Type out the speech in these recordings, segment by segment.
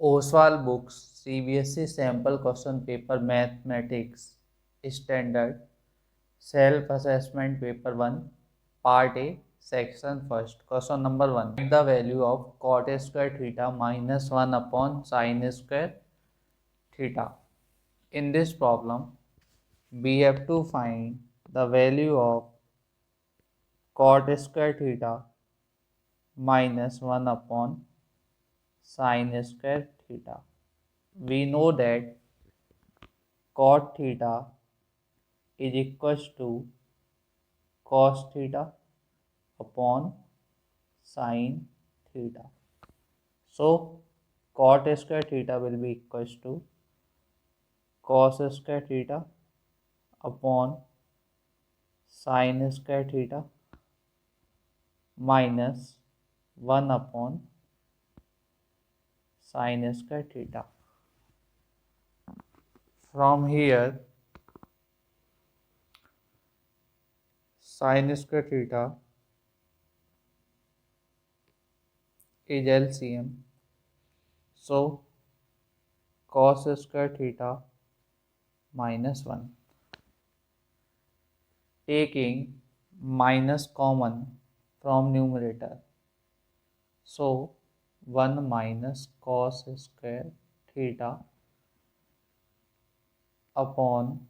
Oswal Books CBSE Sample Question Paper Mathematics Standard Self Assessment Paper 1 Part A Section 1st Question number 1. Find the value of cot square theta minus 1 upon sin square theta. In this problem, we have to find the value of cot square theta minus 1 upon sin square theta. We know that cot theta is equals to cos theta upon sin theta. So cot square theta will be equals to cos square theta upon sin square theta minus 1 upon sin square theta. From here, sin square theta is LCM. So cos square theta minus 1. Taking minus common from numerator. So 1 minus cos square theta upon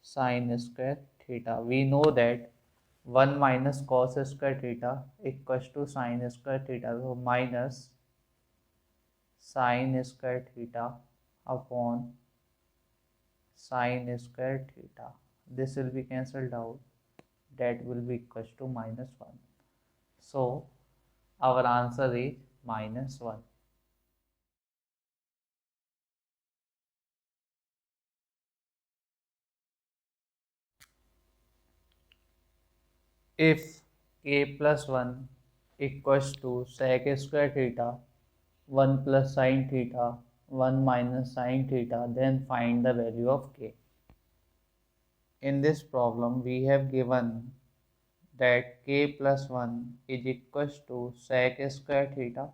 sin square theta. We know that 1 minus cos square theta equals to sin square theta. So minus sin square theta upon sin square theta. This will be cancelled out. That will be equals to minus 1. So our answer is minus 1. If k plus 1 equals to sec square theta, 1 plus sin theta, 1 minus sin theta, then find the value of k. In this problem, we have given that k plus 1 is equals to sec square theta,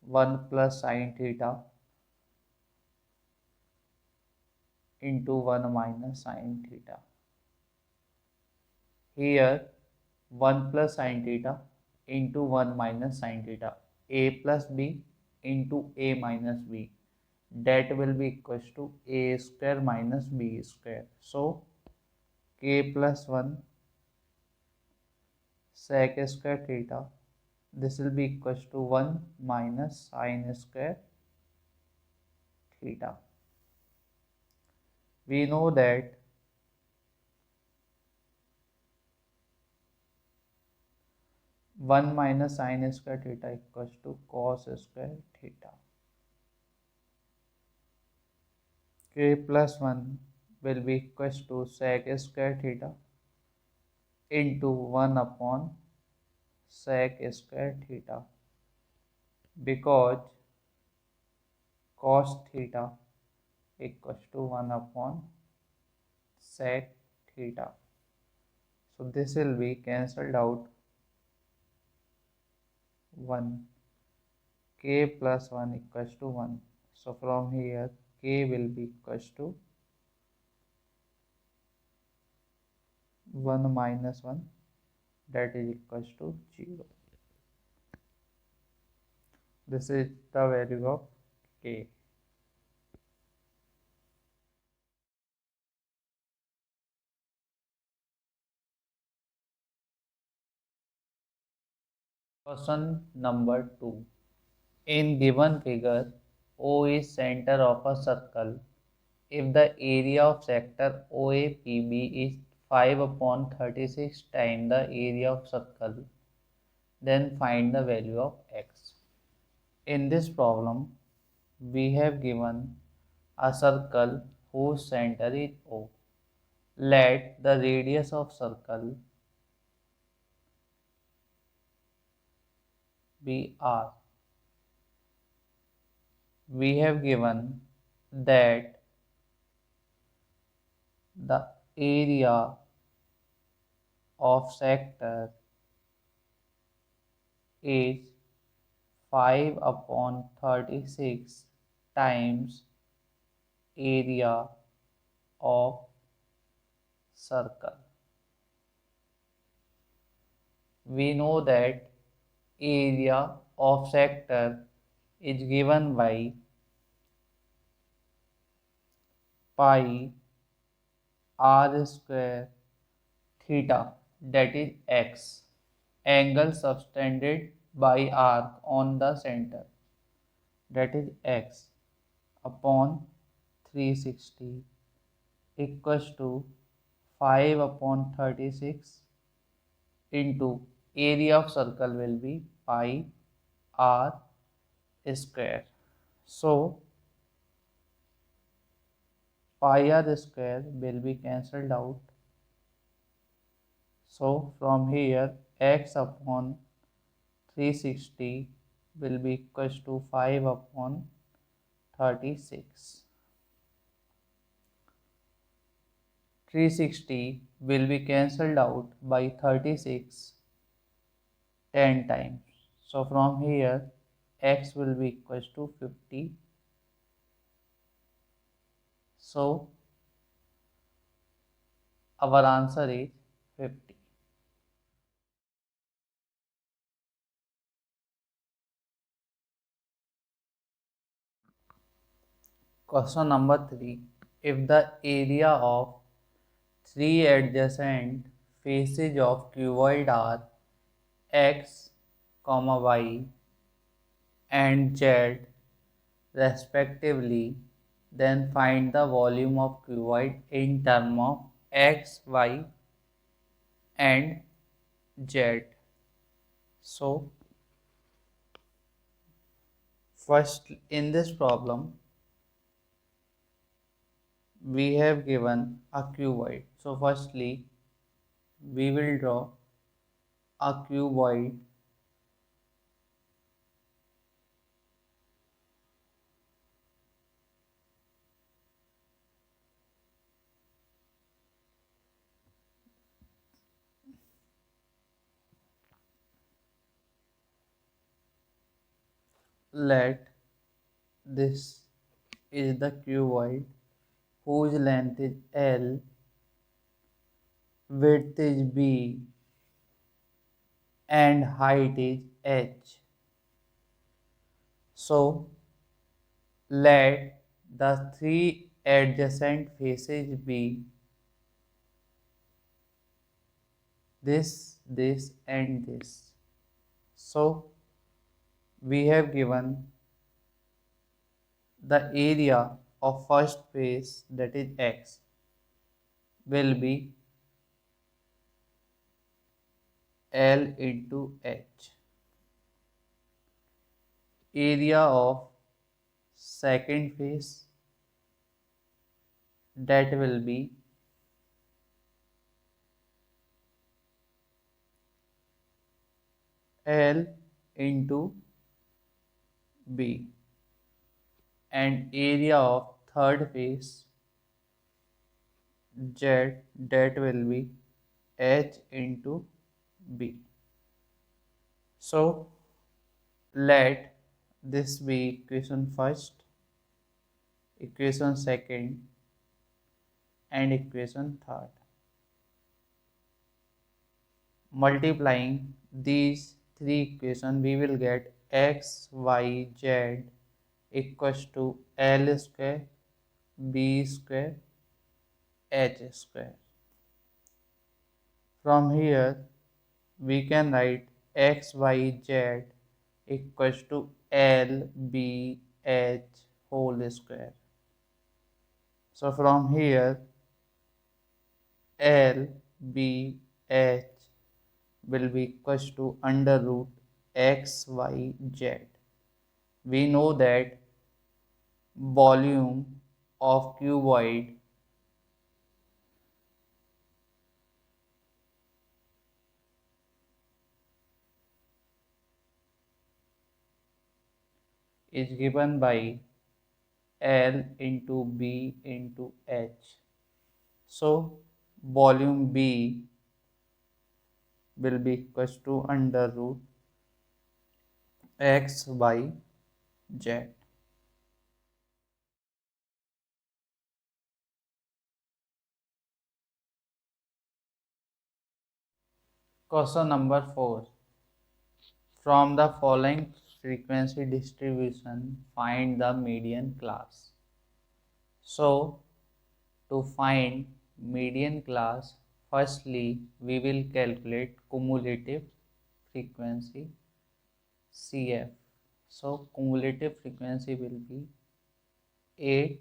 1 plus sin theta into 1 minus sin theta. Here 1 plus sin theta into 1 minus sin theta, a plus b into a minus b, that will be equals to a square minus b square. So k plus 1 sec square theta, this will be equals to 1 minus sin square theta. We know that 1 minus sin square theta equals to cos square theta. K plus 1 will be equals to sec square theta into 1 upon sec square theta, because cos theta equals to 1 upon sec theta. So this will be cancelled out. 1 k plus 1 equals to 1. So from here k will be equals to 1 minus 1, that is equals to 0. This is the value of k. Question number 2. In given figure, O is center of a circle. If the area of sector OAPB is 5 upon 36 times the area of circle, then find the value of x. In this problem, we have given a circle whose center is O. Let the radius of circle be r. We have given that the area of sector is 5 upon 36 times area of circle. We know that area of sector is given by pi r square theta, that is x, angle subtended by arc on the center, that is x, upon 360 equals to 5 upon 36 into area of circle will be pi r square. So pi r square will be cancelled out. So from here x upon 360 will be equals to 5 upon 36. 360 will be cancelled out by 36 10 times. So from here x will be equals to 50. So our answer is 50. Question number 3. If the area of three adjacent faces of cuboid are x, y and z respectively, then find the volume of cuboid in terms of x, y and z. So first in this problem we have given a cuboid. So firstly we will draw a cuboid let this is the cuboid whose length is L, width is B and height is H. So let the three adjacent faces be this and this. So we have given the area of first face, that is x, will be L into H. Area of second face, that will be L into B, and area of third face, Z, that will be H into B. So let this be equation first, equation second and equation third. Multiplying these three equations we will get x, y, z equals to L square, B square, H square. From here we can write x, y, z equals to L, B, H whole square. So from here L, B, H will be equals to under root x, y, z. We know that volume of cuboid is given by L into B into H. So volume B will be equals to under root X, Y, Z. Question number 4. From the following frequency distribution, find the median class. So, to find median class, firstly we will calculate cumulative frequency CF. So, cumulative frequency will be 8,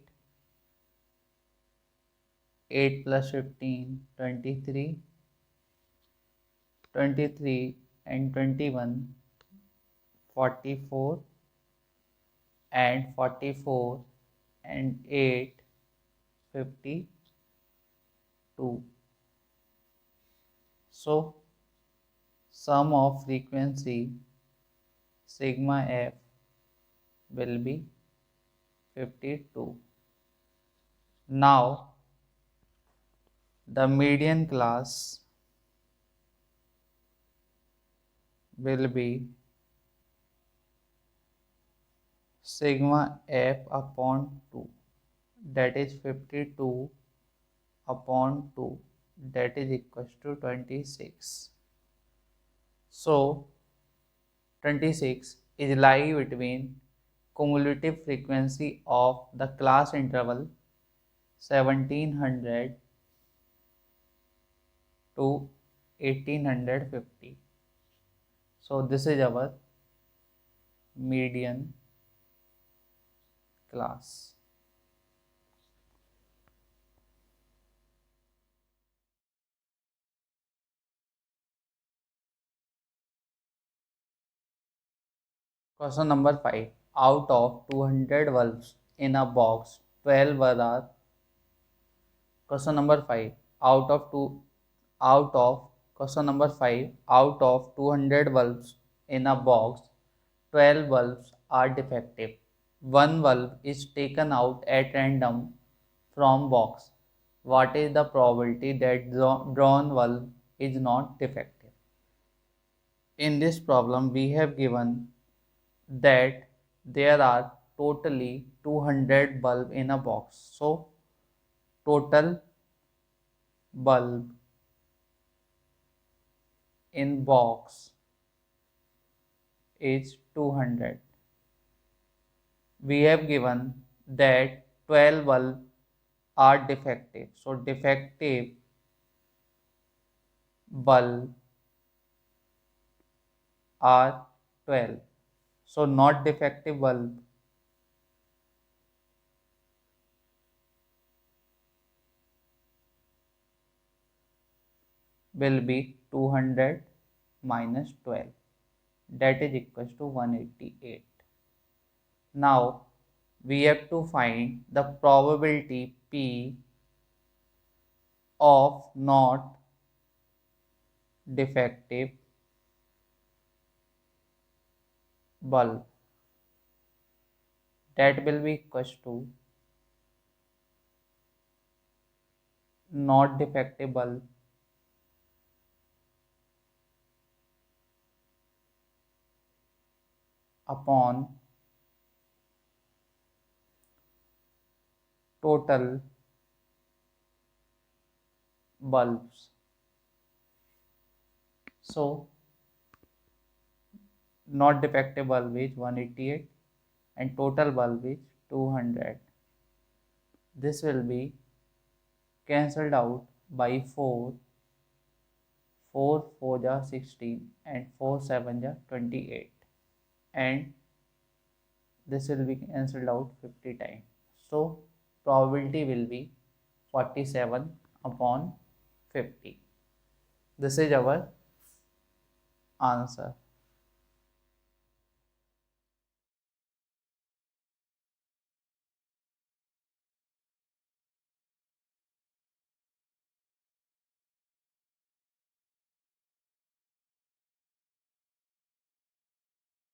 8 plus 15, 23, 23 and 21, 44 and 44 and 8, 52. So, sum of frequency sigma f will be 52. Now, the median class will be sigma f upon 2, that is 52 upon 2, that is equals to 26. So, 26 is lie between cumulative frequency of the class interval 1700 to 1850. So, this is our median class. Question number 5. Out of 200 bulbs in a box, 12 are. Question number 5. Out of two. Out of Question number 5. Out of 200 bulbs in a box, 12 bulbs are defective. One bulb is taken out at random from box. What is the probability that drawn bulb is not defective? In this problem, we have given that there are totally 200 bulb in a box. So, total bulb in box is 200. We have given that 12 bulb are defective. So, defective bulb are 12. So, not defective bulb will be 200 minus 12, that is equals to 188. Now, we have to find the probability P of not defective bulb, that will be equals to not defective bulb upon total bulbs. So, not defective bulb is 188 and total bulb is 200. This will be cancelled out by 4. 4 4 ja 16 and 4 7 ja 28, and this will be cancelled out 50 times. So, probability will be 47 upon 50. This is our answer.